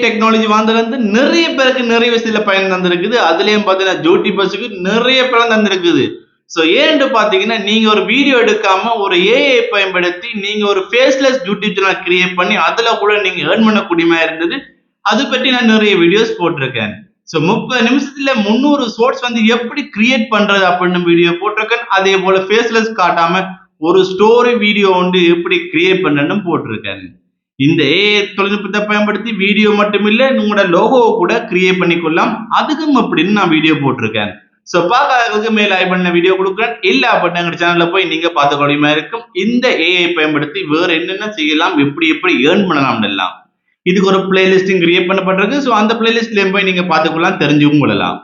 Technology வந்ததுல நிறைய பேருக்கு நிறைய விஷயத்துல பயன் தந்திருக்குது. அதுலயும் பாத்தீங்கன்னா யூடியூபர்ஸுக்கு நிறைய பலன் தந்திருக்குது. சோ ஏன்னு பாத்தீங்கன்னா நீங்க ஒரு வீடியோ எடுக்காம ஒரு ஏஐ பயன்படுத்தி நீங்க ஒரு ஃபேஸ்லெஸ் யூடியூப் சேனல் கிரியேட் பண்ணி அதுல கூட நீங்க ஏர்ன் பண்ணக்கூடியமா இருந்தது. அது பற்றி நான் நிறைய வீடியோஸ் போட்டிருக்கேன். சோ 30 நிமிஷத்துல 300 ஷார்ட்ஸ் வந்து எப்படி கிரியேட் பண்றது அப்படின்னு வீடியோ போட்டிருக்கேன். அதே போல ஃபேஸ்லெஸ் காட்டாம ஒரு ஸ்டோரி வீடியோ வந்து எப்படி கிரியேட் பண்ணணும்னு போட்டிருக்கேன். இந்த ஏஐ தொழில்நுட்பத்தை பயன்படுத்தி வீடியோ மட்டுமில்ல உங்களோட லோகோவை கூட கிரியேட் பண்ணிக்கொள்ளலாம். அதுக்கும் அப்படின்னு நான் வீடியோ போட்டிருக்கேன். சோ பாக்கிறதுக்கு மேல ஐ பண்ண வீடியோ கொடுக்குறேன். இல்ல அப்படின்னா எங்க சேனல்ல போய் நீங்க பார்த்துக்கொள்ளியமா இருக்கும். இந்த ஏஐ பயன்படுத்தி வேற என்னென்ன செய்யலாம், எப்படி எப்படி ஏர்ன் பண்ணலாம் எல்லாம் இதுக்கு ஒரு பிளேலிஸ்டிங் கிரியேட் பண்ணப்பட்டிருக்கு. சோ அந்த பிளேலிஸ்ட்லயும் போய் நீங்க பார்த்துக்கொள்ளலாம், தெரிஞ்சுக்கும் கொள்ளலாம்.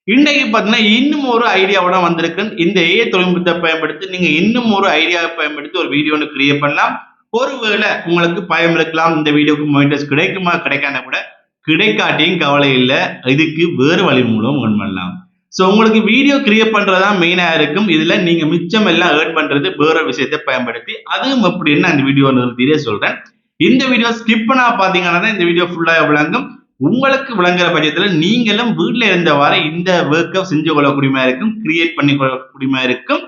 இன்னைக்கு பாத்தீங்கன்னா இன்னும் ஒரு ஐடியாவோட வந்திருக்கு. இந்த ஏஐ தொழில்நுட்பத்தை பயன்படுத்தி நீங்க இன்னும் ஒரு ஐடியாவை பயன்படுத்தி ஒரு வீடியோ ஒன்று கிரியேட் பண்ணலாம். ஒருவேளை உங்களுக்கு பயம் இருக்கலாம், இந்த வீடியோக்கு மானிட்டர்ஸ் கிடைக்குமா கிடைக்காத கூட கிடைக்காட்டியும் கவலை இல்லை, இதுக்கு வேறு வழி மூலம் ஏர்ன் பண்ணலாம். சோ உங்களுக்கு வீடியோ கிரியேட் பண்றதா மெயினா இருக்கும். இதுல நீங்க மிச்சம் எல்லாம் ஏர்ன் பண்றது வேற விஷயத்தை பயன்படுத்தி அதுவும் எப்படின்னு அந்த வீடியோ நிறுத்தியே சொல்றேன். இந்த வீடியோ ஸ்கிப் பண்ணா பாத்தீங்கன்னா இந்த வீடியோ ஃபுல்லா விளங்கும். உங்களுக்கு விளங்குற பட்சத்துல நீங்களும் வீட்டுல இருந்தவாறு இந்த ஒர்க்கை செஞ்சு கொள்ளக்கூடியமா இருக்கும், கிரியேட் பண்ணி கொள்ளக்கூடியமா இருக்கும்.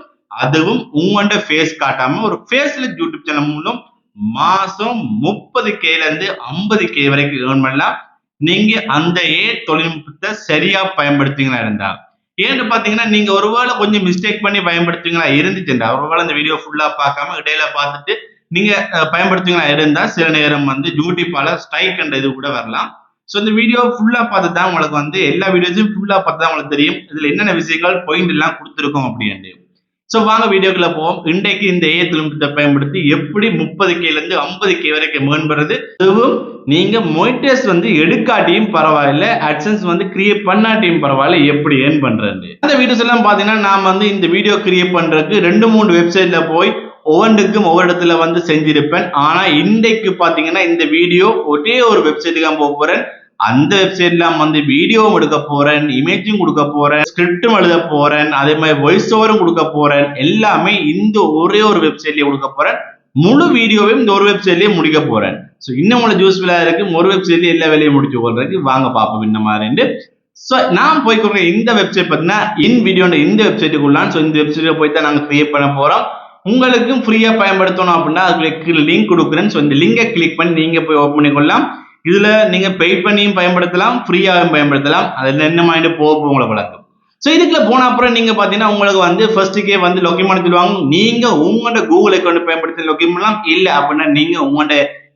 அதுவும் உங்களோட ஃபேஸ் காட்டாம ஒரு ஃபேஸ்லெஸ் யூடியூப் சேனல் மூலம் மாசம் 30K ல இருந்து 50K வரைக்கும் ஏர்ன் பண்ணலாம். நீங்க அந்த தொழில்நுட்பத்தை சரியா பயன்படுத்திங்களா இருந்தா. ஏன்னு பாத்தீங்கன்னா நீங்க ஒருவேளை கொஞ்சம் மிஸ்டேக் பண்ணி பயன்படுத்துவீங்களா இருந்துச்சுண்டா, ஒருவேளை அந்த வீடியோ ஃபுல்லா பார்க்காம இடையில பார்த்துட்டு நீங்க பயன்படுத்துவீங்களா இருந்தா சில நேரம் வந்து யூடியூப்பால ஸ்ட்ரைக் என்ற இது கூட வரலாம். சோ இந்த வீடியோ ஃபுல்லா பார்த்து தான் உங்களுக்கு வந்து எல்லா வீடியோஸும் ஃபுல்லா பார்த்து தான் உங்களுக்கு தெரியும் இதுல என்னென்ன விஷயங்கள் பாயிண்ட் எல்லாம் கொடுத்துருக்கோம் அப்படின்னு. சோ வாங்க வீடியோக்குள்ள போவோம். இன்றைக்கு இந்த ஏஐ தொழில்நுட்பத்தை பயன்படுத்தி எப்படி 30K ல இருந்து 50K வரைக்கும் ஏர்ன் பண்றது. அதுவும் நீங்க மானிட்டர்ஸ் வந்து எடுக்காட்டியும் பரவாயில்ல, அட்சன்ஸ் வந்து கிரியேட் பண்ணாட்டியும் பரவாயில்ல, எப்படி ஏர்ன் பண்றது. அந்த வீடியோஸ் எல்லாம் பாத்தீங்கன்னா நான் வந்து இந்த வீடியோ கிரியேட் பண்றதுக்கு 2-3 வெப்சைட்ல போய் ஒவ்வொன்றுக்கும் ஒவ்வொரு இடத்துல வந்து செஞ்சிருப்பேன். ஆனா இன்றைக்கு பாத்தீங்கன்னா இந்த வீடியோ ஒரே ஒரு வெப்சைட்டுக்கு தான் போக போறேன். அந்த வெப்சைட்ல வந்து வீடியோவும் எடுக்க போறேன், இமேஜும் கொடுக்க போறேன், ஸ்கிரிப்டும் எழுத போறேன், அதே மாதிரி வாய்ஸ் ஓவரும் கொடுக்க போறேன். எல்லாமே இந்த ஒரே ஒரு வெப்சைட்லயே கொடுக்க போறேன். முழு வீடியோவையும் இந்த ஒரு வெப்சைட்லயே முடிக்க போறேன். சோ இன்னும் உங்களுக்கு யூஸ்ஃபுல்லா இருக்கு. ஒரு வெப்சைட்லயே எல்லா வேலையும் முடிச்சு கொள்றதுக்கு வாங்க பாப்போம் இந்த மாதிரி. சோ நான் போய் கொடுக்குற இந்த வெப்சைட் பாத்தீங்கன்னா InVideo இந்த வெப்சைட்டுக்குள்ளான். சோ இந்த வெப்சைட்ல போய் தான் நாங்க கிரியேட் பண்ண போறோம். உங்களுக்கும் ஃப்ரீயா பயன்படுத்தணும் அப்படின்னா அதுக்கு லிங்க் கொடுக்குறேன். சோ இந்த லிங்கை கிளிக் பண்ணி நீங்க போய் ஓபன் பண்ணிக்கொள்ளலாம். இதுல நீங்க பெய்ட் பண்ணியும் பயன்படுத்தலாம், ஃப்ரீயாவும் பயன்படுத்தலாம். அதுல என்ன மாதிரி போக உங்களை வழங்கும். சோ இதுக்குள்ள போன அப்புறம் நீங்க பாத்தீங்கன்னா உங்களுக்கு வந்து ஃபர்ஸ்ட்டுக்கே வந்து லொகின் பண்ண சொல்லுவாங்க. நீங்க உங்களோட கூகுள் அக்கௌண்ட் பயன்படுத்தி லொகின் பண்ணலாம். இல்ல அப்படின்னா நீங்க உங்களோட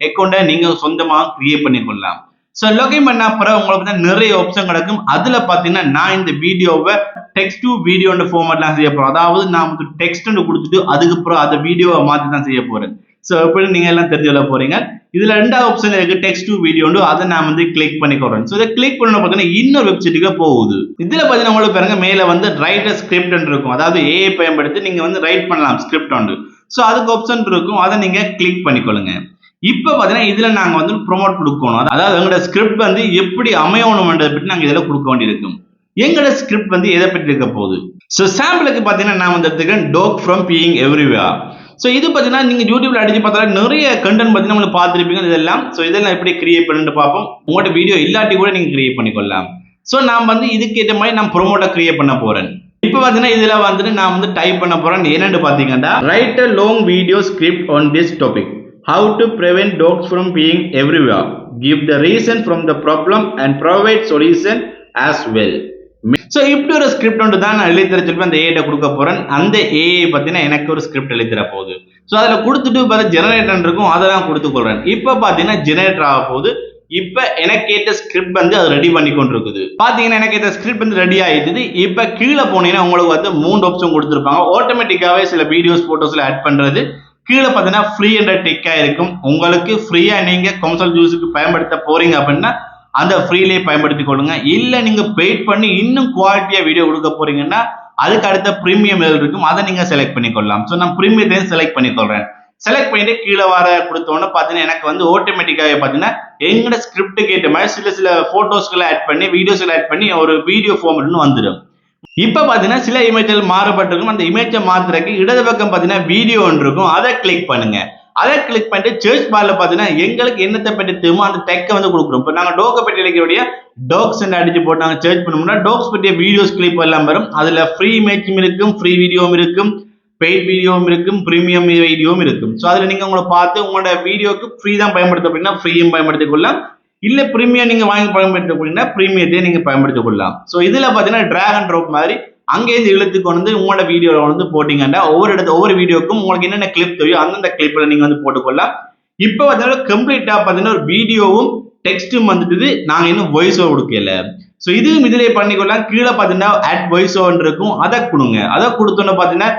அக்கௌண்ட்டை நீங்க சொந்தமா கிரியேட் பண்ணிக்கொள்ளலாம். சோ லொகின் பண்ண அப்புறம் உங்களுக்கு நிறைய ஆப்ஷன் கிடைக்கும். அதுல பாத்தீங்கன்னா நான் இந்த வீடியோவை டெக்ஸ்ட் டு வீடியோ ஃபார்மேட்லாம் செய்ய போறேன். அதாவது நான் வந்து டெக்ஸ்ட் கொடுத்துட்டு அதுக்கப்புறம் அந்த வீடியோவை மாத்தி தான் செய்ய போறேன். சோ எப்படி நீங்க எல்லாம் தெரிஞ்சு கொள்ள போறீங்க. இதுல ரெண்டாவது ஆப்ஷன் இருக்கு டெக்ஸ்ட் டு வீடியோ, அதை நான் வந்து கிளிக் பண்ணிக்கிறேன். சோ இதை கிளிக் பண்ண பாத்தீங்கன்னா இன்னொரு வெப்சைட்டுக்கு போகுது. இதுல பாத்தீங்கன்னா உங்களுக்கு பாருங்க மேல வந்து ரைட்டர் ஸ்கிரிப்ட் இருக்கும். அதாவது ஏஐ பயன்படுத்தி நீங்க வந்து ரைட் பண்ணலாம் ஸ்கிரிப்ட் ஒன்று. சோ அதுக்கு ஆப்ஷன் இருக்கும், அதை நீங்க கிளிக் பண்ணிக்கொள்ளுங்க. இப்ப பாத்தீங்கன்னா இதுல நாங்க வந்து ப்ரோமோட் கொடுக்கணும். அதாவது எங்களோட ஸ்கிரிப்ட் வந்து எப்படி அமையணும்ன்றதை பற்றி நாங்க இதுல கொடுக்க வேண்டியிருக்கும். எங்களோட ஸ்கிரிப்ட் வந்து எதை பற்றி இருக்க போகுது. சோ சாம்பிளுக்கு பாத்தீங்கன்னா நான் வந்து எடுத்துக்கிறேன் talk from being everywhere. So இது பாத்தீங்கன்னா நீங்க யூடியூப்ல அடிச்சு பார்த்தாலும் நிறைய கண்டென்ட் பாத்தீங்கன்னா உங்களுக்கு பார்த்துருப்பீங்க இதெல்லாம். சோ இதெல்லாம் எப்படி கிரியேட் பண்ணிட்டு பார்ப்போம். உங்களோட வீடியோ இல்லாட்டி கூட நீங்க கிரியேட் பண்ணிக்கொள்ளலாம். சோ நான் வந்து இதுக்கு ஏற்ற மாதிரி நான் ப்ரோமோட்டை கிரியேட் பண்ண போறேன். இப்ப பாத்தீங்கன்னா இதுல வந்துட்டு நான் வந்து டைப் பண்ண போறேன். என்னன்னு பாத்தீங்கன்னா right a long video script on this topic. How to prevent dogs from being everywhere. Give the reason from the problem and provide solution as well. So இப்படி ஒரு ஸ்கிரிப்ட் ஒன்று தான் நான் எழுதி தர சொல்லி அந்த ஏஐ கொடுக்க போறேன். அந்த ஏஐ பாத்தீங்கன்னா எனக்கு ஒரு ஸ்கிரிப்ட் எழுதி தர போகுது. சோ அதுல கொடுத்துட்டு ஜெனரேட்டர் இருக்கும், அதெல்லாம் கொடுத்துக்கொள்றேன். இப்ப பாத்தீங்கன்னா ஜெனரேட்டர் ஆக போகுது. இப்ப எனக்கு ஏற்ற ஸ்கிரிப்ட் வந்து அது ரெடி பண்ணி கொண்டிருக்குது. பாத்தீங்கன்னா எனக்கு ஏற்ற ஸ்கிரிப்ட் வந்து ரெடி ஆயிடுது. இப்ப கீழே போனீங்கன்னா உங்களுக்கு வந்து 3 ஆப்ஷன் கொடுத்துருப்பாங்க. ஆட்டோமேட்டிக்காவே சில வீடியோஸ் போட்டோஸ்ல ஆட் பண்றது. கீழே பாத்தீங்கன்னா ஃப்ரீ என்ற டிக்கா இருக்கும். உங்களுக்கு ஃப்ரீயா நீங்க கமர்ஷியல் யூஸுக்கு பயன்படுத்த போறீங்க அப்படின்னா அந்த ஃப்ரீலேயே பயன்படுத்திக் கொள்ளுங்க. இல்ல நீங்க பெய்ட் பண்ணி இன்னும் குவாலிட்டியா வீடியோ கொடுக்க போறீங்கன்னா அதுக்கு அடுத்த பிரீமியம் இருக்கும், அதை நீங்க செலக்ட் பண்ணிக்கொள்ளலாம். சோ நான் பிரீமியத்தையும் செலக்ட் பண்ணிக்கொள்றேன். செலக்ட் பண்ணிட்டு கீழே வர கொடுத்தோன்னு பாத்தீங்கன்னா எனக்கு வந்து ஆட்டோமேட்டிக்காவே பாத்தீங்கன்னா எங்கட ஸ்கிரிப்டுக்கு ஏற்ற மாதிரி சில போட்டோஸ்களை ஆட் பண்ணி வீடியோஸ்களை ஆட் பண்ணி ஒரு வீடியோ ஃபார்மேட்னு வந்துடும். இப்ப பாத்தீங்கன்னா சில இமேஜ்கள் மாறுபட்டிருக்கும். அந்த இமேஜை மாத்துறதுக்கு இடது பக்கம் பாத்தீங்கன்னா வீடியோ ஒன்று இருக்கும், அதை கிளிக் பண்ணுங்க. அதை கிளிக் பண்ணிட்டு சர்ச் பார்ல பாத்தீங்கன்னா எங்களுக்கு என்னத்தை பற்றி தெரியுமோ அந்த டெக்கை வந்து கொடுக்குறோம். இப்போ நாங்க டோக்கை பற்றி அடிக்கிறபடியா டாக்ஸ் அடிச்சு போட்டு நாங்க சர்ச் பண்ணோம்னா டாக்ஸ் பற்றிய வீடியோஸ் கிளிப் எல்லாம் வரும். அதுல ஃப்ரீ இமேஜும் இருக்கும், ஃப்ரீ வீடியோவும் இருக்கும், பெய்ட் வீடியோவும் இருக்கும், பிரீமியம் வீடியோவும் இருக்கும். ஸோ அதுல நீங்க உங்களை பார்த்து உங்களோட வீடியோக்கு ஃப்ரீ தான் பயன்படுத்த அப்படின்னா ஃப்ரீயும் பயன்படுத்திக் கொள்ளலாம், இல்ல பிரீமியம் நீங்க வாங்கி பயன்படுத்த அப்படின்னா பிரீமியத்தையும் நீங்க பயன்படுத்திக் கொள்ளலாம். ஸோ இதுல பாத்தீங்கன்னா டிராக் அண்ட் ட்ராப் மாதிரி அங்கேயிருந்து இழுத்து கொண்டு வந்து உங்களோட வீடியோல வந்து போட்டீங்கன்னா ஒவ்வொரு வீடியோக்கும் உங்களுக்கு என்னென்ன கிளிப் தெரியும் அந்தந்த கிளிப்ல நீங்க வந்து போட்டுக்கொள்ளலாம். இப்போ பார்த்தீங்கன்னா கம்ப்ளீட்டா பார்த்தீங்கன்னா ஒரு வீடியோவும் டெக்ஸ்டும் வந்துட்டு நாங்க இன்னும் வாய்ஸ் ஓவர் கொடுக்கல. ஸோ இதுவும் இதிலே பண்ணிக்கொள்ளலாம். கீழே பார்த்தீங்கன்னா ஆட் வாய்ஸ் ஓவர் இருக்கும், அதை கொடுங்க. அதை கொடுத்தோன்னு பார்த்தீங்கன்னா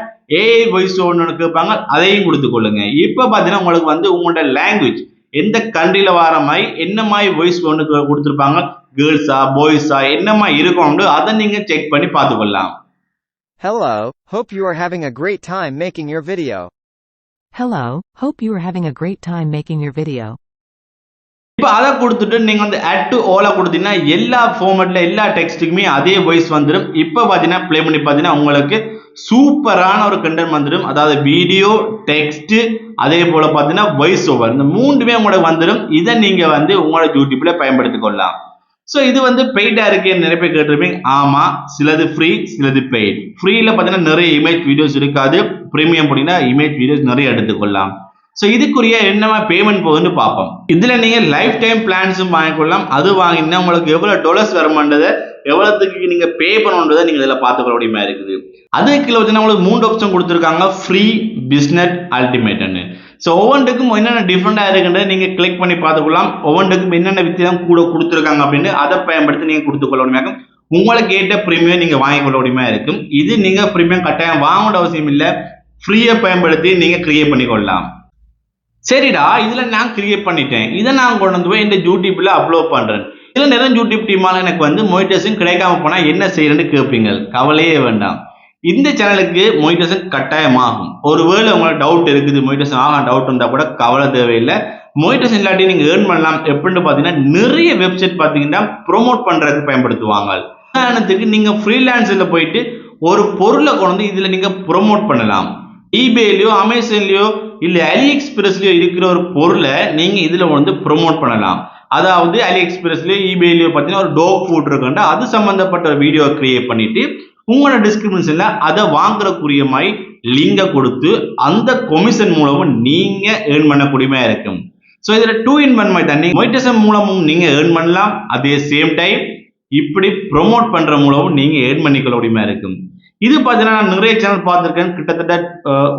ஏஐ வாய்ஸ் ஓவர் கேட்பாங்க, அதையும் கொடுத்துக்கொள்ளுங்க. இப்போ பார்த்தீங்கன்னா உங்களுக்கு வந்து உங்களோட லாங்குவேஜ் எந்த கண்ட்ரில வர மாதிரி என்ன மாதிரி வாய்ஸ் ஒன்று கொடுத்துருப்பாங்க, கேர்ள்ஸா பாய்ஸா என்ன மாதிரி இருக்கும் அதை நீங்க செக் பண்ணி பார்த்துக்கொள்ளலாம். Hello, hope you are having a great time making your video. Hello, hope you are having a great time making your video. இப்போ அதை கொடுத்துட்டு நீங்க வந்து add to all கொடுத்தீங்கன்னா எல்லா ஃபார்மேட்ல எல்லா டெக்ஸ்ட்டுக்குமே அதே வாய்ஸ் வந்துடும். இப்போ பார்த்தீங்கன்னா ப்ளே பண்ணி பார்த்தீங்கன்னா உங்களுக்கு சூப்பரான ஒரு கண்டென்ட் வந்துடும். அதாவது வீடியோ, டெக்ஸ்ட், அதே போல பார்த்தீங்கன்னா வாய்ஸ் ஓவர், இந்த மூணுமே உங்களுக்கு வந்துடும். இதை நீங்க வந்து உங்களோட யூடியூப்ல பயன்படுத்திக் கொள்ளலாம். ஸோ இது வந்து பெய்டா இருக்கு நிறைய பேர் கேட்டிருப்பீங்க. ஆமா, சிலது ஃப்ரீ, சிலது பெய்ட். ஃப்ரீல பார்த்தீங்கன்னா நிறைய இமேஜ் வீடியோஸ் இருக்காது, பிரீமியம் போனீங்கன்னா இமேஜ் வீடியோஸ் நிறைய எடுத்துக்கொள்ளலாம். ஸோ இதுக்குரிய என்னமா பேமெண்ட் போகுதுன்னு பார்ப்போம். இதுல நீங்க லைஃப் டைம் பிளான்ஸும் வாங்கிக்கொள்ளலாம். அது வாங்கினா உங்களுக்கு எவ்வளவு டாலர்ஸ் வருமானதை எவ்வளவுக்கு நீங்க பே பண்ணணுன்றதை நீங்க இதில் பார்த்துக்கொள்ள முடியுமா இருக்குது. அதுக்கு கீழே பார்த்தீங்கன்னா உங்களுக்கு 3 ஆப்ஷன் கொடுத்துருக்காங்க, ஃப்ரீ, பிஸ்னஸ், அல்டிமேட்னு. ஸோ ஒவ்வொன்றுக்கும் என்னென்ன டிஃப்ரெண்டா இருக்குன்றதை நீங்க கிளிக் பண்ணி பார்த்துக்கலாம். ஒவ்வொன்றுக்கும் என்னென்ன வித்தியாசம் கூட கொடுத்துருக்காங்க அப்படின்னு அதை பயன்படுத்தி நீங்க கொடுத்துக்கொள்ள முடியுமா, உங்களுக்கு ஏற்ற பிரீமியம் நீங்க வாங்கிக்கொள்ள முடியுமா இருக்கும். இது நீங்க பிரீமியம் கட்டாயம் வாங்கணும் அவசியம் இல்லை, ஃப்ரீயா பயன்படுத்தி நீங்க கிரியேட் பண்ணிக்கொள்ளலாம். சரிடா, இதுல நான் கிரியேட் பண்ணிட்டேன், இதை நான் கொண்டு வந்து போய் இந்த யூடியூப்ல அப்லோட் பண்றேன். இதுல நிறைய யூடியூப் டீமால எனக்கு வந்து மோனிடைசேஷன் கிடைக்காம போனா என்ன செய்யறேன்னு கேட்பீங்க. கவலையே வேண்டாம், இந்த சேனலுக்கு மோனிடைசேஷன் கட்டாயமாகும். ஒருவேளை உங்களுக்கு டவுட் இருக்குது, மோனிடைசேஷன் ஆக டவுட் இருந்தா கூட கவலை தேவையில்லை. மோனிடைசேஷன் இல்லாட்டி நீங்க ஏர்ன் பண்ணலாம். எப்படின்னு பாத்தீங்கன்னா நிறைய வெப்சைட் பாத்தீங்கன்னா ப்ரோமோட் பண்றதுக்கு பயன்படுத்துவாங்க. உதாரணத்துக்கு நீங்க ஃப்ரீலான்ஸ்ல போயிட்டு ஒரு பொருளை கொண்டு இதுல நீங்க ப்ரோமோட் பண்ணலாம். ஈபேலயோ, அமேசான்லயோ, இல்ல அலி எக்ஸ்பிரஸ்லயோ இருக்கிற ஒரு பொருளை நீங்க இதுல வந்து ப்ரோமோட் பண்ணலாம். அதாவது அலி எக்ஸ்பிரஸ்லயோ, ஈபேலயோ பாத்தீங்கன்னா ஒரு டாக் ஃபுட் இருக்குன்னா அது சம்பந்தப்பட்ட ஒரு வீடியோ கிரியேட் பண்ணிட்டு உங்களோட டிஸ்கிரிப்ஷன்ல அதை வாங்குறக்குரிய மாதிரி லிங்கை கொடுத்து அந்த கமிஷன் மூலமும் நீங்க ஏர்ன் பண்ணக்கூடியமா இருக்கும். ஸோ இதுல 2 in 1 மாதிரி தான், மோனிடைசேஷன் மூலமும் நீங்க ஏர்ன் பண்ணலாம், அதே சேம் டைம் இப்படி ப்ரோமோட் பண்ற மூலமும் நீங்க ஏர்ன் பண்ணிக்கொள்ள முடியுமா இருக்கும். இது பாத்தீங்கன்னா நான் நிறைய சேனல் பார்த்திருக்கேன், கிட்டத்தட்ட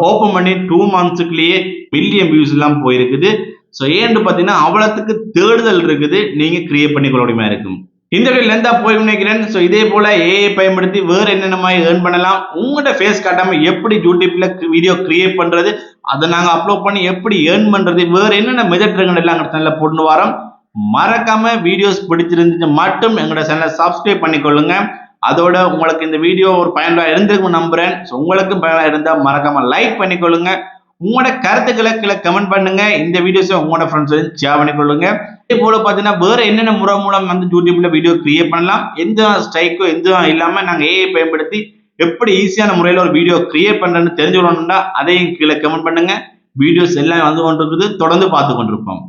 ஓபன் பண்ணி 2 monthsக்குள்ளேயே மில்லியன் வியூஸ் எல்லாம் போயிருக்குது. ஸோ ஏன்னு பாத்தீங்கன்னா அவ்வளவுக்கு தேடுதல் இருக்குது, நீங்க கிரியேட் பண்ணிக்கொள்ள முடியுமா இருக்கும். இந்த வீடியோ லெந்தா போய் நினைக்கிறேன். ஸோ இதே போல ஏஐ பயன்படுத்தி வேற என்னென்ன மாதிரி ஏர்ன் பண்ணலாம், உங்களோட ஃபேஸ் காட்டாம எப்படி யூடியூப்ல வீடியோ கிரியேட் பண்றது, அதை நாங்க அப்லோட் பண்ணி எப்படி ஏர்ன் பண்றது, வேற என்னென்ன மெத்தட் இருக்குன்னு எல்லாம் எங்க சேனல்ல போட்டு வரோம். மறக்காம வீடியோஸ் பிடிச்சிருந்துச்சு மட்டும் எங்களோட சேனலை சப்ஸ்கிரைப் பண்ணிக்கொள்ளுங்க. அதோட உங்களுக்கு இந்த வீடியோ ஒரு பயனுள்ளா இருந்திருக்கும் நம்புறேன். உங்களுக்கும் பயனுள்ளா இருந்தா மறக்காம லைக் பண்ணிக்கொள்ளுங்க. உங்களோட கருத்துக்களை கீழே கமெண்ட் பண்ணுங்க. இந்த வீடியோஸை உங்களோட ஃப்ரெண்ட்ஸ் ஷேர் பண்ணிக்கொள்ளுங்க. இதே போல பாத்தீங்கன்னா வேற என்னென்ன முறை மூலம் வந்து யூடியூப்ல வீடியோ கிரியேட் பண்ணலாம், எந்த ஸ்ட்ரைக்கோ எந்த இல்லாம நாங்க ஏஐ பயன்படுத்தி எப்படி ஈஸியான முறையில ஒரு வீடியோ கிரியேட் பண்றேன்னு தெரிஞ்சுக்கணும்னா அதையும் கீழே கமெண்ட் பண்ணுங்க. வீடியோஸ் எல்லாம் வந்து கொண்டிருக்குது, தொடர்ந்து பார்த்து கொண்டிருப்போம்.